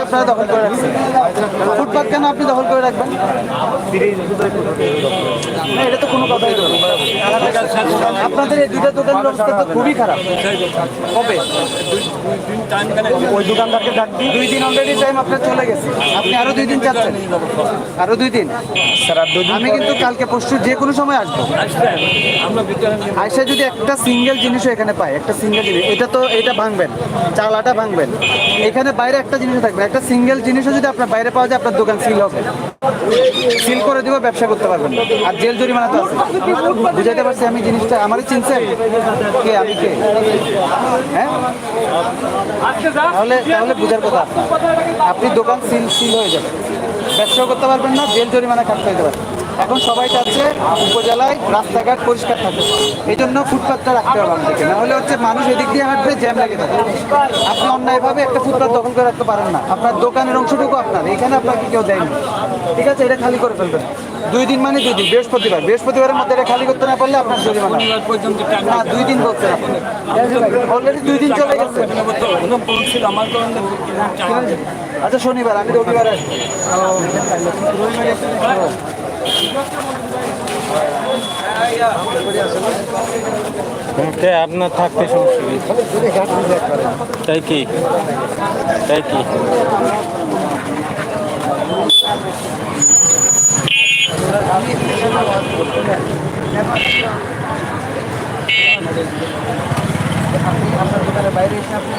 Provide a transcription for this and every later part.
আপনারা দখল করে রাখছেন। ফুটপাত কেন আপনি দখল করে রাখবেন? না, এটা তো কোনো কথাই নয়। আপনাদের এই দুইটা দোকানের অবস্থা তো খুবই খারাপ। কবে ওই দোকানদারকে ডাক দিই? 2 দিন অলরেডি টাইম আপনার চলে গেছে। আপনি আরো 2 দিন চাচ্ছেন? আরো 2 দিন? আমি কিন্তু কালকে পরশু যে কোনো সময় আসবো। আইসা যদি একটা সিঙ্গেল জিনিসও এখানে পায়, একটা সিঙ্গেল জিনিস, এটা ভাঙবেন, চালাটা ভাঙবেন, এখানে বাইরে একটা জিনিসও থাকবে, একটা সিঙ্গেল জিনিসও যদি আপনার বাইরে পাওয়া যায়, আপনার দোকান সিল হবে, সিল করে দিব, ব্যবসা করতে পারবেন না। আর জেল জরিমানা তো আছে। বুঝাইতে পারছি আমি জিনিসটা? আমারই চিনছেন কে আমি কে? হ্যাঁ, তাহলে তাহলে বুঝার কথা। আপনি দোকান সিল হয়ে যাবে, ব্যবসাও করতে পারবেন না, জেল জরিমানা কাটতে হতে পারে। এখন সবাই চাচ্ছে উপজেলায় রাস্তাঘাট পরিষ্কার থাকে, এই জন্য ফুটপাতটা রাখতে হবে আমাদেরকে। না হলে হচ্ছে মানুষ এদিক দিয়ে হাঁটবে, জ্যাম লেগে থাকে। আপনি অন্যায়ভাবে একটা ফুটপাত দখল করে রাখতে পারেন না। আপনার দোকানের অংশটুকু আপনার, এখানে আপনাকে কেউ দেয়নি, ঠিক আছে? এটা খালি করে ফেলবেন। 2 দিন মানে 2 দিন, বৃহস্পতিবারের মধ্যে এটা খালি করতে না পারলে আপনার জরিমানা। না, 2 দিন বলছেন আপনি, অলরেডি 2 দিন চলে গেছে। আচ্ছা, শনিবার, আমি রবিবার আসবো। আপনার থাকতে সমস্যা তাই কি আপনার দোকানের বাইরে এসে আপনি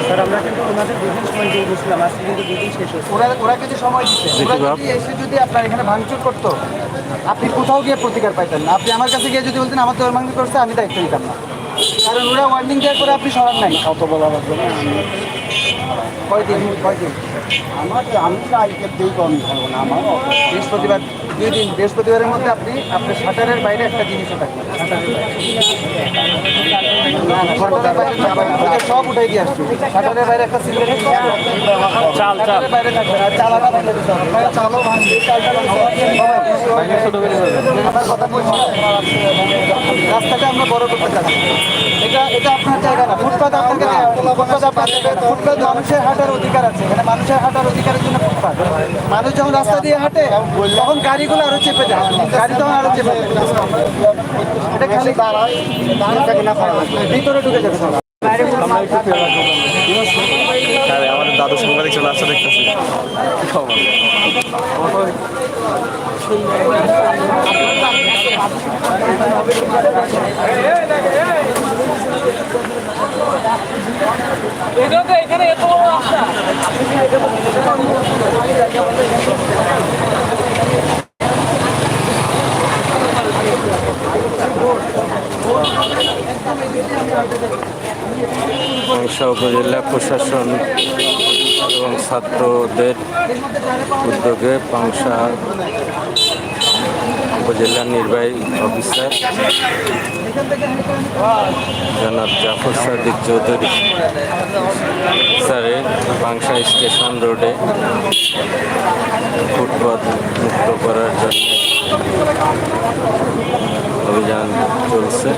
স্যার, আমরা কিন্তু ওনাদের 2 দিন সময় দিয়ে গেছিলাম, আজকে কিন্তু 2 দিন শেষ হয়েছে। ওরা কিছু সময় দিচ্ছে। ওরা যদি এসে যদি আপনার এখানে ভাঙচুর করতো, আপনি কোথাও গিয়ে প্রতিকার পাইতেন না। আপনি আমার কাছে গিয়ে যদি বলতেন আমার দোকান ভাঙচুর করছে, আমি দায়িত্ব নিতাম না, কারণ ওরা ওয়ার্নিং দেওয়ার পরে আপনি সরান নাই। অত বলা লাগবে না। কয়দিন আমি কালকে দিই কম ধরবো না। আমার বৃহস্পতিবার 2 দিন, বৃহস্পতিবারের মধ্যে আপনি আপনার শাটারের বাইরে একটা জিনিসও থাকবে, সব উঠাই দিয়ে আসছে। শাটারের বাইরে একটা সিলেট বাইরে থাকবে না, চালাটা ভাঙলে দিতে হবে। চালও ভাঙবে, আমার কথা বলছি। রাস্তাটা আমরা বড় করতে চাচ্ছি, এটা আপনার জায়গা না। ফুটপাত আপনাকে ফুটপাত আপনার জায়গা। ফুটপাত মানুষের হাঁটার অধিকার আছে, এখানে মানুষের হাঁটার অধিকারের জন্য ফুটপাত। মানুষ যখন রাস্তা দিয়ে হাঁটে তখন গাড়িগুলো আরো চেপে যায়, গাড়ি তখন আরো চেপে যায়। এটা খালি ভিতরে ঢুকে যাবে সব। আমাদের দাদু সাংবাদিক চলে আসছে, দেখতেছি কি খবর। এখানে এত বড় রাস্তা পাংশা উপজেলা প্রশাসন এবং ছাত্রদের উদ্যোগে পাংশা উপজেলা নির্বাহী অফিসার জনাব জাফর সাদিক চৌধুরী স্যারের পাংশা স্টেশন রোডে ফুটপাত মুক্ত করার জন্য অভিযান চলছে।